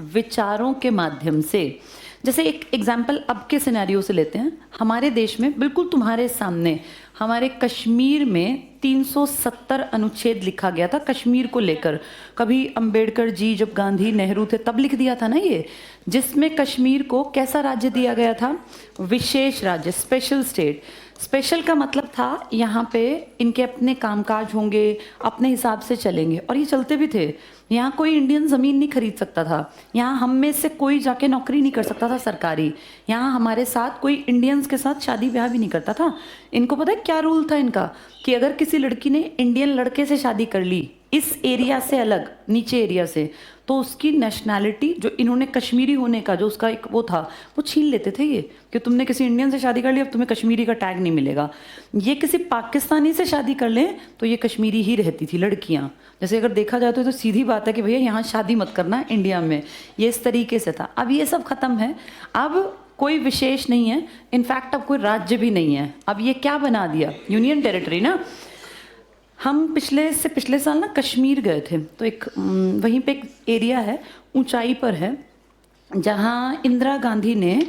विचारों के माध्यम से। जैसे एक एग्जाम्पल अब के सिनेरियो से लेते हैं। हमारे देश में बिल्कुल तुम्हारे सामने हमारे कश्मीर में 370 अनुच्छेद लिखा गया था कश्मीर को लेकर। कभी अंबेडकर जी जब गांधी नेहरू थे तब लिख दिया था ना ये, जिसमें कश्मीर को कैसा राज्य दिया गया था? विशेष राज्य, स्पेशल स्टेट। स्पेशल का मतलब था यहाँ पे इनके अपने कामकाज होंगे, अपने हिसाब से चलेंगे, और ये चलते भी थे। यहाँ कोई इंडियन ज़मीन नहीं खरीद सकता था, यहाँ हम में से कोई जाके नौकरी नहीं कर सकता था सरकारी, यहाँ हमारे साथ कोई इंडियंस के साथ शादी ब्याह भी नहीं करता था। इनको पता है क्या रूल था इनका, कि अगर किसी लड़की ने इंडियन लड़के से शादी कर ली इस एरिया से अलग, नीचे एरिया से, तो उसकी नेशनैलिटी, जो इन्होंने कश्मीरी होने का जो उसका एक वो था, वो छीन लेते थे ये, कि तुमने किसी इंडियन से शादी कर ली अब तुम्हें कश्मीरी का टैग नहीं मिलेगा। ये किसी पाकिस्तानी से शादी कर लें तो ये कश्मीरी ही रहती थी लड़कियां। जैसे अगर देखा जाए तो सीधी बात है कि भैया यहाँ शादी मत करना इंडिया में, ये इस तरीके से था। अब ये सब खत्म है, अब कोई विशेष नहीं है, इनफैक्ट अब कोई राज्य भी नहीं है। अब ये क्या बना दिया? यूनियन टेरिटरी ना। हम पिछले साल ना कश्मीर गए थे, तो एक वहीं पे एक एरिया है, ऊंचाई पर है, जहाँ इंदिरा गांधी ने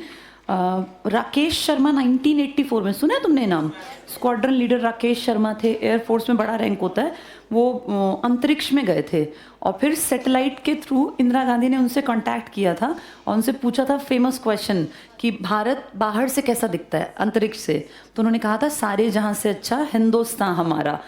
राकेश शर्मा 1984 में, सुना है तुमने नाम? स्क्वाड्रन लीडर राकेश शर्मा थे, एयरफोर्स में बड़ा रैंक होता है, वो अंतरिक्ष में गए थे, और फिर सैटेलाइट के थ्रू इंदिरा गांधी ने उनसे कांटेक्ट किया था और उनसे पूछा था फेमस क्वेश्चन कि भारत बाहर से कैसा दिखता है अंतरिक्ष से, तो उन्होंने कहा था सारे जहां से अच्छा हिंदुस्तान हमारा।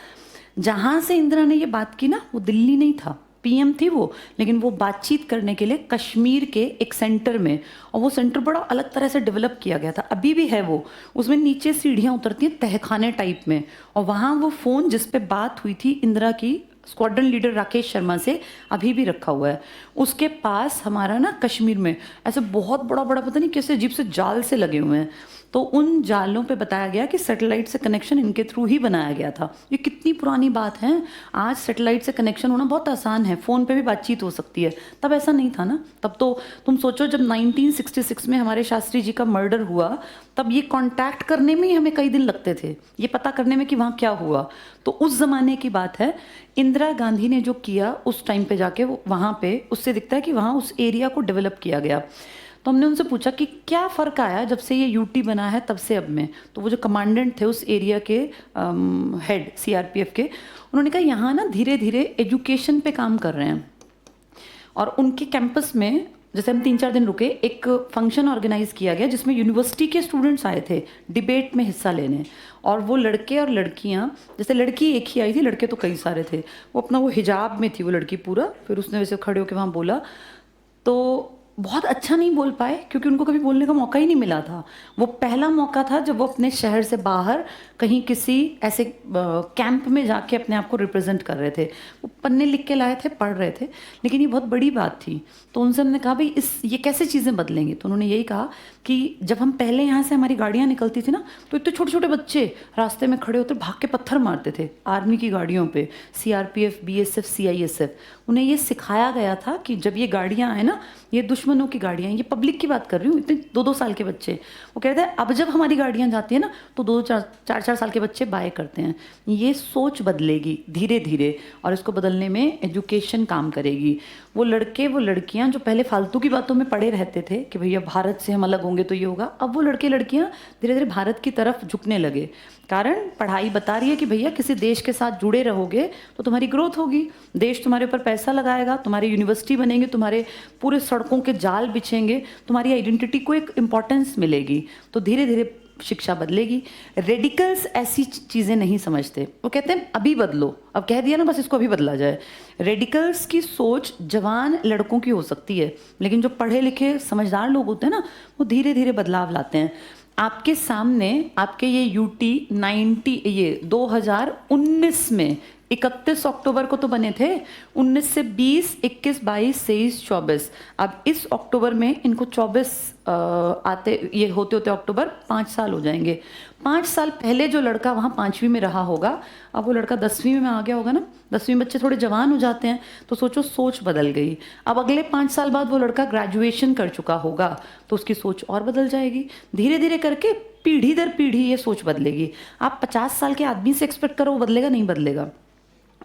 जहाँ से इंदिरा ने ये बात की ना, वो दिल्ली नहीं था, पीएम थी वो, लेकिन वो बातचीत करने के लिए कश्मीर के एक सेंटर में, और वो सेंटर बड़ा अलग तरह से डेवलप किया गया था, अभी भी है वो। उसमें नीचे सीढ़ियाँ उतरती हैं तहखाने टाइप में, और वहाँ वो फ़ोन जिस पे बात हुई थी इंदिरा की स्क्वाड्रन लीडर राकेश शर्मा से, अभी भी रखा हुआ है। उसके पास हमारा ना कश्मीर में ऐसे बहुत बड़ा बड़ा पता नहीं कैसे अजीब से जाल से लगे हुए हैं, तो उन जालों पे बताया गया कि सैटेलाइट से कनेक्शन इनके थ्रू ही बनाया गया था। ये कितनी पुरानी बात है, आज सैटेलाइट से कनेक्शन होना बहुत आसान है, फ़ोन पे भी बातचीत हो सकती है, तब ऐसा नहीं था ना। तब तो तुम सोचो जब 1966 में हमारे शास्त्री जी का मर्डर हुआ, तब ये कांटेक्ट करने में ही हमें कई दिन लगते थे, ये पता करने में कि वहाँ क्या हुआ। तो उस ज़माने की बात है, इंदिरा गांधी ने जो किया उस टाइम पे जाके वहाँ पे, उससे दिखता है कि वहाँ उस एरिया को डेवलप किया गया। तो हमने उनसे पूछा कि क्या फ़र्क आया जब से ये यूटी बना है तब से अब में। तो वो जो कमांडेंट थे उस एरिया के हेड सीआरपीएफ के, उन्होंने कहा यहाँ ना धीरे धीरे एजुकेशन पे काम कर रहे हैं, और उनके कैंपस में जैसे हम 3-4 दिन रुके, एक फंक्शन ऑर्गेनाइज किया गया जिसमें यूनिवर्सिटी के स्टूडेंट्स आए थे डिबेट में हिस्सा लेने, और वो लड़के और लड़कियां, जैसे लड़की एक ही आई थी, लड़के तो कई सारे थे, वो अपना वो हिजाब में थी वो लड़की पूरा, फिर उसने वैसे खड़े होकर वहाँ बोला, तो बहुत अच्छा नहीं बोल पाए क्योंकि उनको कभी बोलने का मौका ही नहीं मिला था। वो पहला मौका था जब वो अपने शहर से बाहर कहीं किसी ऐसे कैंप में जाके अपने आप को रिप्रेजेंट कर रहे थे। वो पन्ने लिख के लाए थे, पढ़ रहे थे, लेकिन ये बहुत बड़ी बात थी। तो उनसे हमने कहा भाई ये कैसे चीज़ें बदलेंगी? तो उन्होंने यही कहा कि जब हम पहले यहाँ से हमारी गाड़ियाँ निकलती थी ना, तो इतने छोटे छोटे बच्चे रास्ते में खड़े होते भाग के पत्थर मारते थे आर्मी की गाड़ियों पे, सीआरपीएफ, बीएसएफ, सीआईएसएफ। उन्हें ये सिखाया गया था कि जब ये गाड़ियाँ आए ना, ये दुश्मनों की गाड़ियाँ, ये पब्लिक की बात कर रही हूँ, इतने 2-2 साल के बच्चे, वो कहते हैं अब जब हमारी गाड़ियाँ जाती हैं ना तो 2-4 साल के बच्चे बाय करते हैं। ये सोच बदलेगी धीरे धीरे, और इसको बदलने में एजुकेशन काम करेगी। वो लड़के वो लड़कियां जो पहले फालतू की बातों में पड़े रहते थे कि भैया भारत से हम अलग होंगे तो ये होगा, अब वो लड़के लड़कियां धीरे धीरे भारत की तरफ झुकने लगे। कारण पढ़ाई बता रही है कि भैया किसी देश के साथ जुड़े रहोगे तो तुम्हारी ग्रोथ होगी, देश तुम्हारे ऊपर पैसा लगाएगा, तुम्हारी यूनिवर्सिटी बनेंगे, तुम्हारे पूरे सड़कों के जाल बिछेंगे, तुम्हारी आइडेंटिटी को एक इम्पॉर्टेंस मिलेगी। तो धीरे धीरे शिक्षा बदलेगी। रेडिकल्स ऐसी चीज़ें नहीं समझते, वो कहते हैं अभी बदलो, अब कह दिया ना बस इसको अभी बदला जाए। रेडिकल्स की सोच जवान लड़कों की हो सकती है, लेकिन जो पढ़े लिखे समझदार लोग होते हैं ना, वो धीरे धीरे बदलाव लाते हैं। आपके सामने आपके ये यूटी 2019 में 31 अक्टूबर को तो बने थे, 19 से 20, 21, 22, 23, 24, अब इस अक्टूबर में इनको 24 आते ये होते होते अक्टूबर 5 साल हो जाएंगे। 5 साल पहले जो लड़का वहाँ 5वीं में रहा होगा, अब वो लड़का 10वीं में आ गया होगा ना। 10वीं में बच्चे थोड़े जवान हो जाते हैं, तो सोचो सोच बदल गई। अब अगले 5 साल बाद वो लड़का ग्रेजुएशन कर चुका होगा, तो उसकी सोच और बदल जाएगी। धीरे धीरे करके पीढ़ी दर पीढ़ी ये सोच बदलेगी। आप 50 साल के आदमी से एक्सपेक्ट करो वो बदलेगा, नहीं बदलेगा।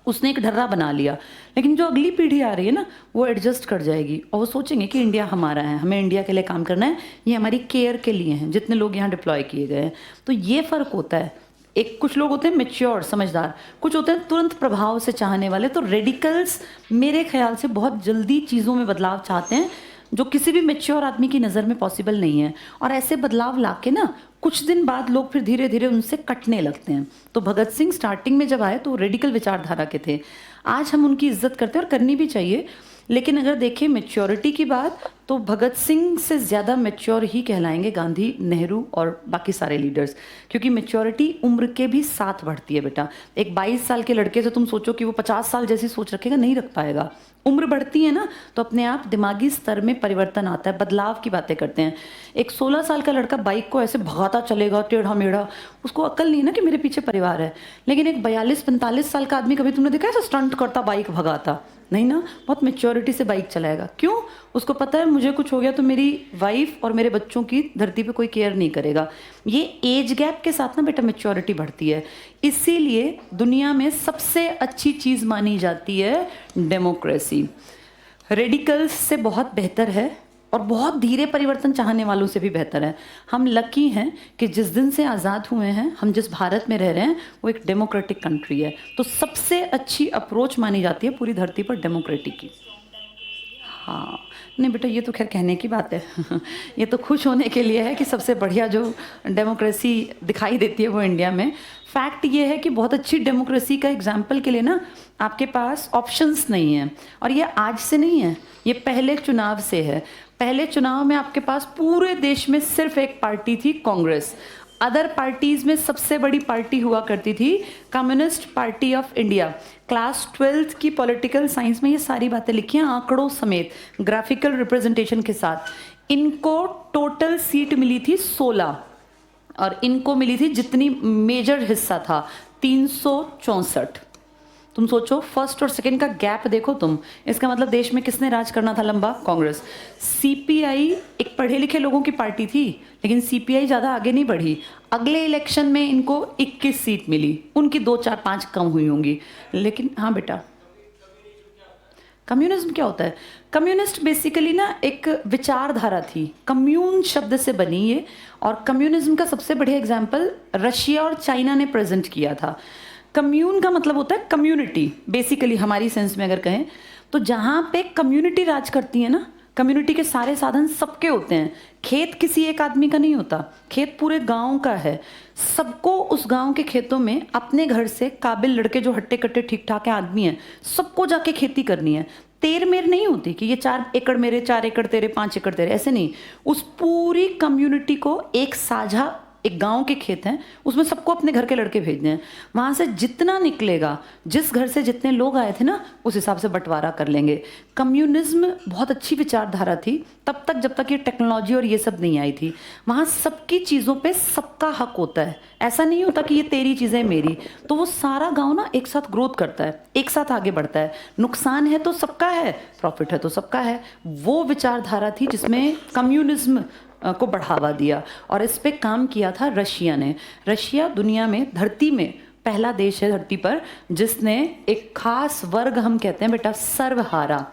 उसने एक ढर्रा बना लिया, लेकिन जो अगली पीढ़ी आ रही है ना, वो एडजस्ट कर जाएगी और वो सोचेंगे कि इंडिया हमारा है, हमें इंडिया के लिए काम करना है, ये हमारी केयर के लिए हैं, जितने लोग यहाँ डिप्लॉय किए गए हैं। तो ये फ़र्क होता है। एक कुछ लोग होते हैं मेच्योर, समझदार, कुछ होते हैं तुरंत प्रभाव से चाहने वाले। तो रेडिकल्स मेरे ख्याल से बहुत जल्दी चीज़ों में बदलाव चाहते हैं, जो किसी भी मेच्योर आदमी की नज़र में पॉसिबल नहीं है। और ऐसे बदलाव लाके ना कुछ दिन बाद लोग फिर धीरे धीरे उनसे कटने लगते हैं। तो भगत सिंह स्टार्टिंग में जब आए तो रेडिकल विचारधारा के थे। आज हम उनकी इज्जत करते हैं और करनी भी चाहिए, लेकिन अगर देखें मेच्योरिटी की बात, तो भगत सिंह से ज़्यादा मेच्योर ही कहलाएंगे गांधी, नेहरू और बाकी सारे लीडर्स, क्योंकि मेच्योरिटी उम्र के भी साथ बढ़ती है बेटा। एक 22 साल के लड़के से तुम सोचो कि वो 50 साल जैसी सोच रखेगा, नहीं रख पाएगा। उम्र बढ़ती है ना, तो अपने आप दिमागी स्तर में परिवर्तन आता है, बदलाव की बातें करते हैं। एक 16 साल का लड़का बाइक को ऐसे भगाता चलेगा टेढ़ा मेढ़ा, उसको अक्ल नहीं है ना कि मेरे पीछे परिवार है। लेकिन एक 42-45 साल का आदमी, कभी तुमने देखा ऐसा स्टंट करता बाइक भगाता? नहीं ना, बहुत मेच्योरिटी से बाइक चलाएगा। क्यों? उसको पता है मुझे कुछ हो गया तो मेरी वाइफ और मेरे बच्चों की धरती पे कोई केयर नहीं करेगा। ये एज गैप के साथ ना बेटा मेच्योरिटी बढ़ती है। इसीलिए दुनिया में सबसे अच्छी चीज़ मानी जाती है डेमोक्रेसी। रेडिकल्स से बहुत बेहतर है और बहुत धीरे परिवर्तन चाहने वालों से भी बेहतर है। हम लकी हैं कि जिस दिन से आज़ाद हुए हैं, हम जिस भारत में रह रहे हैं वो एक डेमोक्रेटिक कंट्री है। तो सबसे अच्छी अप्रोच मानी जाती है पूरी धरती पर डेमोक्रेटिक की। हाँ, नहीं बेटा, ये तो खैर कहने की बात है ये तो खुश होने के लिए है कि सबसे बढ़िया जो डेमोक्रेसी दिखाई देती है वो इंडिया में। फैक्ट ये है कि बहुत अच्छी डेमोक्रेसी का एग्जाम्पल के लिए ना आपके पास ऑप्शंस नहीं है। और ये आज से नहीं है, ये पहले चुनाव से है। पहले चुनाव में आपके पास पूरे देश में सिर्फ एक पार्टी थी, कांग्रेस। अदर पार्टीज में सबसे बड़ी पार्टी हुआ करती थी communist party of India. Class 12th की पॉलिटिकल साइंस में ये सारी बातें लिखी हैं, आंकड़ों समेत, ग्राफिकल रिप्रेजेंटेशन के साथ। इनको टोटल सीट मिली थी 16 और इनको मिली थी जितनी मेजर हिस्सा था 364। तुम सोचो, फर्स्ट और सेकंड का गैप देखो तुम। इसका मतलब देश में किसने राज करना था लंबा? कांग्रेस। सीपीआई एक पढ़े लिखे लोगों की पार्टी थी, लेकिन सीपीआई ज़्यादा आगे नहीं बढ़ी। अगले इलेक्शन में इनको 21 सीट मिली, उनकी 2, 4, 5 कम हुई होंगी। लेकिन हाँ बेटा, कम्युनिज्म क्या होता है? कम्युनिस्ट बेसिकली ना एक विचारधारा थी, कम्यून शब्द से बनी ये। और कम्युनिज्म का सबसे बढ़िया एग्जाम्पल रशिया और चाइना ने प्रेजेंट किया था। कम्यून का मतलब होता है कम्युनिटी, बेसिकली हमारी सेंस में अगर कहें तो जहाँ पे कम्युनिटी राज करती है ना, कम्युनिटी के सारे साधन सबके होते हैं। खेत किसी एक आदमी का नहीं होता, खेत पूरे गांव का है। सबको उस गांव के खेतों में अपने घर से काबिल लड़के जो हट्टे कट्टे ठीक ठाक आदमी हैं, सबको जाके खेती करनी है। तेर मेर नहीं होती कि ये 4 एकड़ मेरे, 4 एकड़ तेरे, 5 एकड़ तेरे, ऐसे नहीं। उस पूरी कम्युनिटी को एक साझा, एक गांव के खेत हैं, उसमें सबको अपने घर के लड़के भेजने हैं। वहाँ से जितना निकलेगा, जिस घर से जितने लोग आए थे ना, उस हिसाब से बंटवारा कर लेंगे। कम्युनिज्म बहुत अच्छी विचारधारा थी तब तक जब तक ये टेक्नोलॉजी और ये सब नहीं आई थी। वहाँ सबकी चीज़ों पे सबका हक होता है, ऐसा नहीं होता कि ये तेरी चीज़ें मेरी। तो वो सारा गाँव ना एक साथ ग्रोथ करता है, एक साथ आगे बढ़ता है। नुकसान है तो सबका है, प्रॉफिट है तो सबका है। वो विचारधारा थी जिसमें कम्युनिज्म को बढ़ावा दिया और इस पे काम किया था रशिया ने। रशिया दुनिया में, धरती में पहला देश है धरती पर जिसने एक खास वर्ग, हम कहते हैं बेटा सर्वहारा,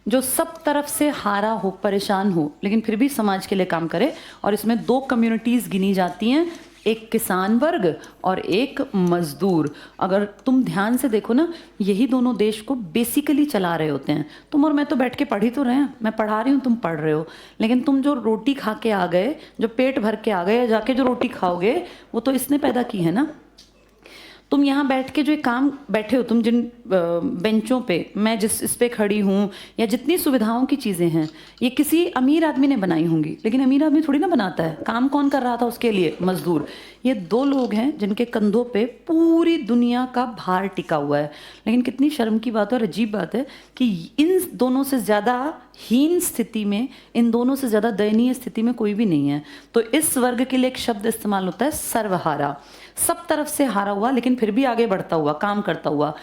जो सब तरफ से हारा हो, परेशान हो, लेकिन फिर भी समाज के लिए काम करे। और इसमें 2 कम्युनिटीज़ गिनी जाती हैं, एक किसान वर्ग और एक मजदूर। अगर तुम ध्यान से देखो ना, यही दोनों देश को बेसिकली चला रहे होते हैं। तुम और मैं तो बैठ के पढ़ ही तो रहे हैं, मैं पढ़ा रही हूँ, तुम पढ़ रहे हो, लेकिन तुम जो रोटी खा के आ गए, जो पेट भर के आ गए, जाके जो रोटी खाओगे वो तो इसने पैदा की है ना। तुम यहाँ बैठ के जो एक काम बैठे हो, तुम जिन बेंचों पे, मैं जिस इस पे खड़ी हूँ, या जितनी सुविधाओं की चीज़ें हैं, ये किसी अमीर आदमी ने बनाई होंगी, लेकिन अमीर आदमी थोड़ी ना बनाता है। काम कौन कर रहा था उसके लिए? मजदूर। ये 2 लोग हैं जिनके कंधों पे पूरी दुनिया का भार टिका हुआ है। लेकिन कितनी शर्म की बात और अजीब बात है कि इन दोनों से ज़्यादा हीन स्थिति में, इन दोनों से ज़्यादा दयनीय स्थिति में कोई भी नहीं है। तो इस वर्ग के लिए एक शब्द इस्तेमाल होता है सर्वहारा, सब तरफ से हारा हुआ लेकिन फिर भी आगे बढ़ता हुआ, काम करता हुआ।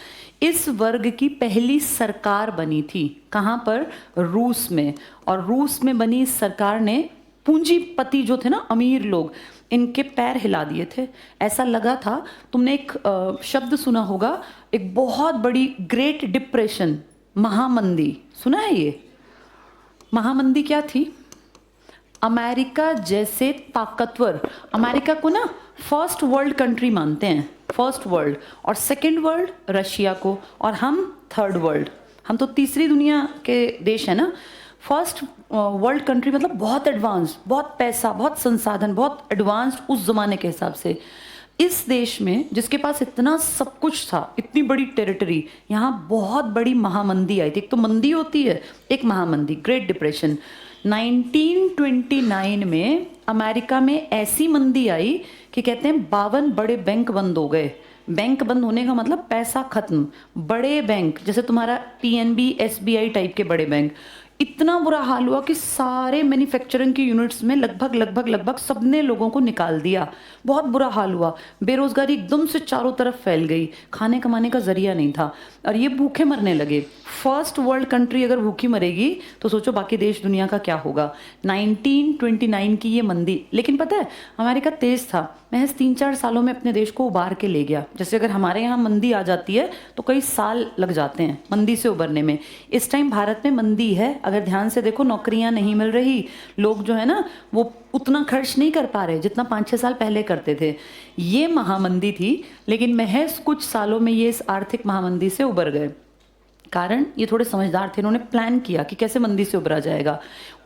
इस वर्ग की पहली सरकार बनी थी, कहाँ पर? रूस में। और रूस में बनी इस सरकार ने पूंजीपति जो थे ना, अमीर लोग, इनके पैर हिला दिए थे। ऐसा लगा था, तुमने एक शब्द सुना होगा, एक बहुत बड़ी ग्रेट डिप्रेशन, महामंदी, सुना है ये? महामंदी क्या थी? अमेरिका जैसे ताकतवर, अमेरिका को ना फर्स्ट वर्ल्ड कंट्री मानते हैं, फर्स्ट वर्ल्ड, और सेकंड वर्ल्ड रशिया को, और हम थर्ड वर्ल्ड, हम तो तीसरी दुनिया के देश है ना। फर्स्ट वर्ल्ड कंट्री मतलब बहुत एडवांस, बहुत पैसा, बहुत संसाधन, बहुत एडवांस्ड उस जमाने के हिसाब से। इस देश में जिसके पास इतना सब कुछ था, इतनी बड़ी टेरिटरी, यहाँ बहुत बड़ी महामंदी आई थी। एक तो मंदी होती है, एक महामंदी, ग्रेट डिप्रेशन। 1929 में अमेरिका में ऐसी मंदी आई कि कहते हैं 52 बड़े बैंक बंद हो गए। बैंक बंद होने का मतलब पैसा खत्म। बड़े बैंक जैसे तुम्हारा पीएनबी, एसबीआई टाइप के बड़े बैंक, इतना बुरा हाल हुआ कि सारे मैन्युफैक्चरिंग की यूनिट्स में लगभग सबने लोगों को निकाल दिया। बहुत बुरा हाल हुआ, बेरोजगारी एकदम से चारों तरफ फैल गई, खाने कमाने का जरिया नहीं था, और ये भूखे मरने लगे। फर्स्ट वर्ल्ड कंट्री अगर भूखी मरेगी तो सोचो बाकी देश दुनिया का क्या होगा। 1929 की ये मंदी, लेकिन पता है अमेरिका तेज था, महज 3-4 सालों में अपने देश को उबार के ले गया। जैसे अगर हमारे यहाँ मंदी आ जाती है तो कई साल लग जाते हैं मंदी से उबरने में। इस टाइम भारत में मंदी है, अगर ध्यान से देखो नौकरियां नहीं मिल रही, लोग जो है ना वो उतना खर्च नहीं कर पा रहे जितना 5-6 साल पहले करते थे। ये महामंदी थी, लेकिन महज कुछ सालों में ये इस आर्थिक महामंदी से उबर गए। कारण ये थोड़े समझदार थे, इन्होंने प्लान किया कि कैसे मंदी से उबरा जाएगा।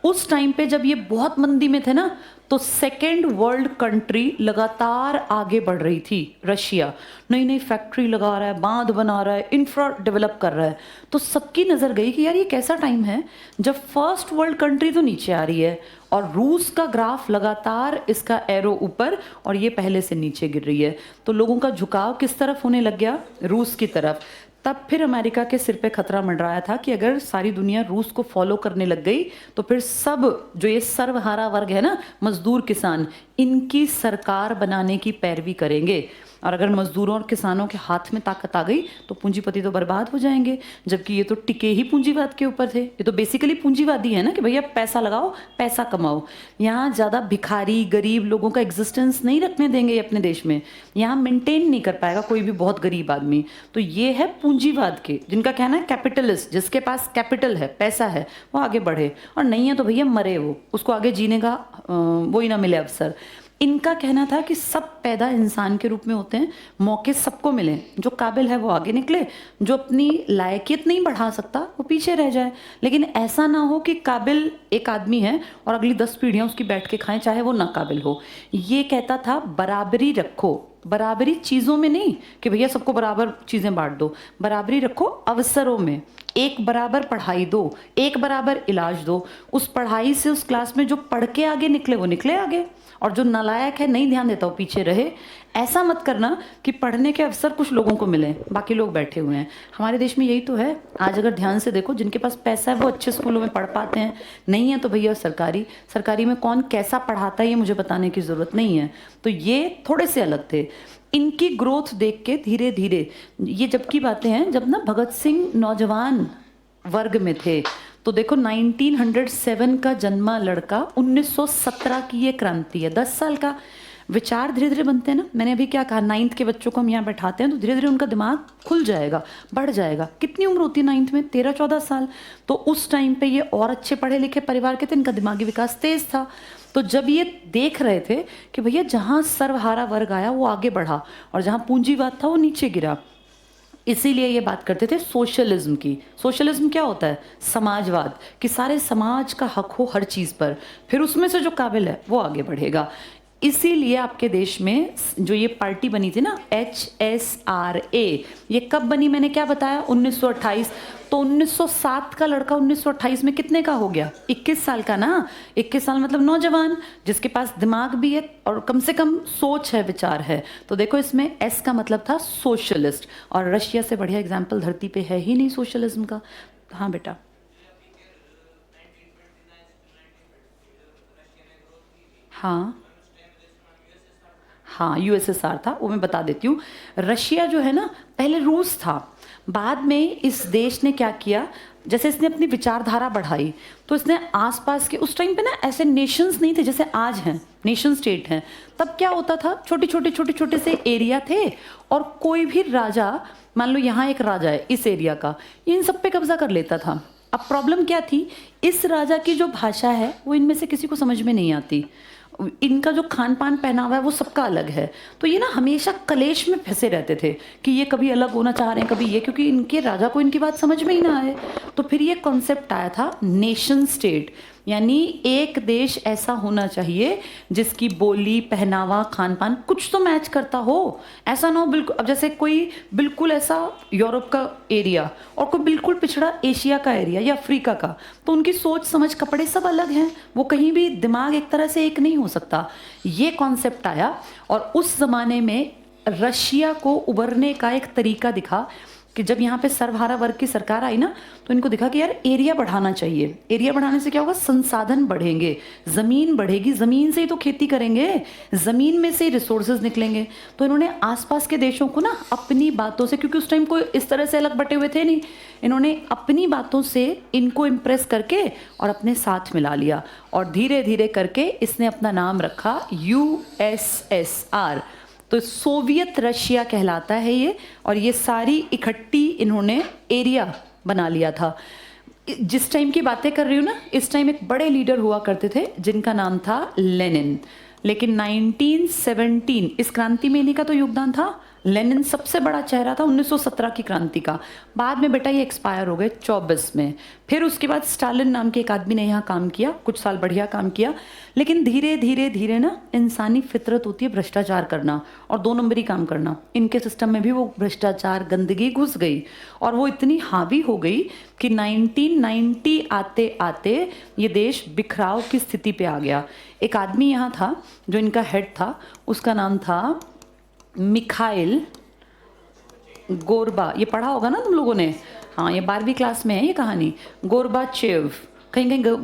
उस टाइम पे जब ये बहुत मंदी में थे ना, तो सेकेंड वर्ल्ड कंट्री लगातार आगे बढ़ रही थी। रशिया नई नई फैक्ट्री लगा रहा है, बांध बना रहा है, इंफ्रा डेवलप कर रहा है। तो सबकी नज़र गई कि यार ये कैसा टाइम है जब फर्स्ट वर्ल्ड कंट्री तो नीचे आ रही है और रूस का ग्राफ लगातार, इसका एरो ऊपर और ये पहले से नीचे गिर रही है। तो लोगों का झुकाव किस तरफ होने लग गया? रूस की तरफ। तब फिर अमेरिका के सिर पे खतरा मंडराया था कि अगर सारी दुनिया रूस को फॉलो करने लग गई तो फिर सब जो ये सर्वहारा वर्ग है ना, मजदूर किसान, इनकी सरकार बनाने की पैरवी करेंगे। और अगर मजदूरों और किसानों के हाथ में ताकत आ गई तो पूंजीपति तो बर्बाद हो जाएंगे। जबकि ये तो टिके ही पूंजीवाद के ऊपर थे, ये तो बेसिकली पूंजीवादी है ना कि भैया पैसा लगाओ, पैसा कमाओ। यहाँ ज़्यादा भिखारी गरीब लोगों का एग्जिस्टेंस नहीं रखने देंगे अपने देश में, यहाँ मेंटेन नहीं कर पाएगा कोई भी बहुत गरीब आदमी। तो ये है पूंजीवाद के, जिनका कहना है कैपिटलिस्ट, जिसके पास कैपिटल है, पैसा है, वो आगे बढ़े, और नहीं है तो भैया मरे, वो उसको आगे जीने का वो ही ना मिले अवसर। इनका कहना था कि सब पैदा इंसान के रूप में होते हैं, मौके सबको मिले, जो काबिल है वो आगे निकले, जो अपनी लायकियत नहीं बढ़ा सकता वो पीछे रह जाए। लेकिन ऐसा ना हो कि काबिल एक आदमी है और अगली 10 पीढ़ियां उसकी बैठ के खाएं, चाहे वो ना काबिल हो। ये कहता था बराबरी रखो, बराबरी चीज़ों में नहीं कि भैया सबको बराबर चीज़ें बांट दो, बराबरी रखो अवसरों में। एक बराबर पढ़ाई दो, एक बराबर इलाज दो। उस पढ़ाई से उस क्लास में जो पढ़ के आगे निकले वो निकले आगे, और जो नालायक है, नहीं ध्यान देता, वो पीछे रहे। ऐसा मत करना कि पढ़ने के अवसर कुछ लोगों को मिले, बाकी लोग बैठे हुए हैं। हमारे देश में यही तो है। आज अगर ध्यान से देखो, जिनके पास पैसा है वो अच्छे स्कूलों में पढ़ पाते हैं, नहीं है तो भैया सरकारी, सरकारी में कौन कैसा पढ़ाता है ये मुझे बताने की ज़रूरत नहीं है। तो ये थोड़े से अलग थे। इनकी ग्रोथ देख के धीरे धीरे, ये जब की बातें हैं जब ना भगत सिंह नौजवान वर्ग में थे, तो देखो 1907 का जन्मा लड़का, 1917 की ये क्रांति है, 10 साल का। विचार धीरे धीरे बनते हैं ना। मैंने अभी क्या कहा, 9th के बच्चों को हम यहाँ बैठाते हैं तो धीरे धीरे उनका दिमाग खुल जाएगा, बढ़ जाएगा। कितनी उम्र होती है 9th में? 13-14 साल। तो उस टाइम पे ये और अच्छे पढ़े लिखे परिवार के थे, इनका दिमागी विकास तेज था। तो जब ये देख रहे थे कि भैया जहाँ सर्वहारा वर्ग आया वो आगे बढ़ा और जहाँ पूंजीवाद था वो नीचे गिरा, इसीलिए ये बात करते थे सोशलिज्म की। सोशलिज्म क्या होता है? समाजवाद, कि सारे समाज का हक हो हर चीज़ पर, फिर उसमें से जो काबिल है वो आगे बढ़ेगा। इसीलिए आपके देश में जो ये पार्टी बनी थी ना, HSRA, ये कब बनी मैंने क्या बताया? 1928। तो 1907 का लड़का 1928 में कितने का हो गया? 21 साल का ना। 21 साल मतलब नौजवान, जिसके पास दिमाग भी है और कम से कम सोच है, विचार है। तो देखो इसमें S का मतलब था सोशलिस्ट, और रशिया से बढ़िया एग्जाम्पल धरती पे है ही नहीं सोशलिज्म का। हाँ बेटा, हाँ हाँ, यूएसएसआर था, वो मैं बता देती हूँ। रशिया जो है ना, पहले रूस था, बाद में इस देश ने क्या किया, जैसे इसने अपनी विचारधारा बढ़ाई तो इसने आसपास के, उस टाइम पे ना ऐसे नेशंस नहीं थे जैसे आज हैं, नेशन स्टेट हैं। तब क्या होता था, छोटे छोटे से एरिया थे और कोई भी राजा, मान लो यहाँ एक राजा है इस एरिया का, इन सब पे कब्जा कर लेता था। अब प्रॉब्लम क्या थी, इस राजा की जो भाषा है वो इनमें से किसी को समझ में नहीं आती, इनका जो खान पान पहनावा है वो सबका अलग है, तो ये ना हमेशा कलेश में फंसे रहते थे कि ये कभी अलग होना चाह रहे हैं, कभी ये, क्योंकि इनके राजा को इनकी बात समझ में ही ना आए। तो फिर ये कॉन्सेप्ट आया था नेशन स्टेट, यानी एक देश ऐसा होना चाहिए जिसकी बोली, पहनावा, खान पान कुछ तो मैच करता हो। ऐसा ना हो बिल्कुल, अब जैसे कोई बिल्कुल ऐसा यूरोप का एरिया और कोई बिल्कुल पिछड़ा एशिया का एरिया या अफ्रीका का, तो उनकी सोच समझ, कपड़े सब अलग हैं, वो कहीं भी दिमाग एक तरह से एक नहीं हो सकता। ये कॉन्सेप्ट आया और उस ज़माने में रशिया को उभरने का एक तरीका दिखा कि जब यहाँ पे सर्वहारा वर्ग की सरकार आई ना, तो इनको दिखा कि यार एरिया बढ़ाना चाहिए। एरिया बढ़ाने से क्या होगा, संसाधन बढ़ेंगे, ज़मीन बढ़ेगी, ज़मीन से ही तो खेती करेंगे, ज़मीन में से ही रिसोर्सेज निकलेंगे। तो इन्होंने आसपास के देशों को ना अपनी बातों से, क्योंकि उस टाइम कोई इस तरह से अलग बटे हुए थे नहीं, इन्होंने अपनी बातों से इनको इम्प्रेस करके और अपने साथ मिला लिया और धीरे धीरे करके इसने अपना नाम रखा यूएसएसआर। तो सोवियत रशिया कहलाता है ये, और ये सारी इकट्ठी इन्होंने एरिया बना लिया था। जिस टाइम की बातें कर रही हूँ ना, इस टाइम एक बड़े लीडर हुआ करते थे जिनका नाम था लेनिन, लेकिन 1917 इस क्रांति में इन्हीं का तो योगदान था। लेनिन सबसे बड़ा चेहरा था 1917 की क्रांति का। बाद में बेटा ये एक्सपायर हो गए 24 में। फिर उसके बाद स्टालिन नाम के एक आदमी ने यहाँ काम किया, कुछ साल बढ़िया काम किया, लेकिन धीरे धीरे धीरे ना इंसानी फितरत होती है भ्रष्टाचार करना और 2 नंबरी काम करना। इनके सिस्टम में भी वो भ्रष्टाचार, गंदगी घुस गई और वो इतनी हावी हो गई कि 1990 आते आते ये देश बिखराव की स्थिति पे आ गया। एक आदमी यहाँ था जो इनका हेड था, उसका नाम था मिखाइल गोरबा। ये पढ़ा होगा ना तुम लोगों ने, हाँ ये 12वीं क्लास में है ये कहानी, गोरबाचेव, कहीं कहीं